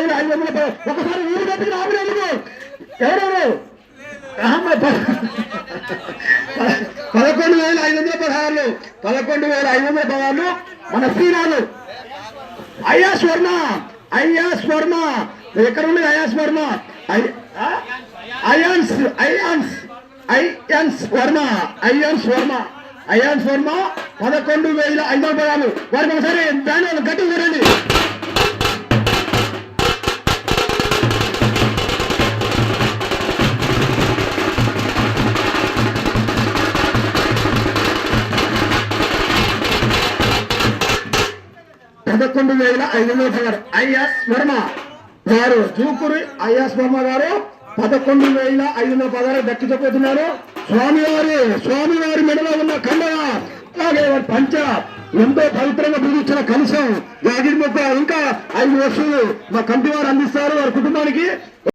11,500 ఒకసారి ఊరు గట్టిగా ఆవిడెందుకు ఎవరెవరు 11,516 11,516 మన శ్రీరాలు అయాస్ వర్మ ఎక్కడ ఉంది అయాస్ వర్మ అయాన్స్ వర్మ 11,516 వారికి ఒకసారి దాని గట్టి చూడండి. ఐఎస్ వర్మ గారు జూకూరి ఐఎస్ వర్మ గారు 11,516 దక్కించబోతున్నారు. స్వామివారి మెడలో ఉన్న కండవ అలాగే పంచ ఎంతో పవిత్రంగా పూజించిన కలశం జాగిరి మొక్క ఇంకా 5 వస్తువులు మా కంటి వారు అందిస్తారు వారి కుటుంబానికి.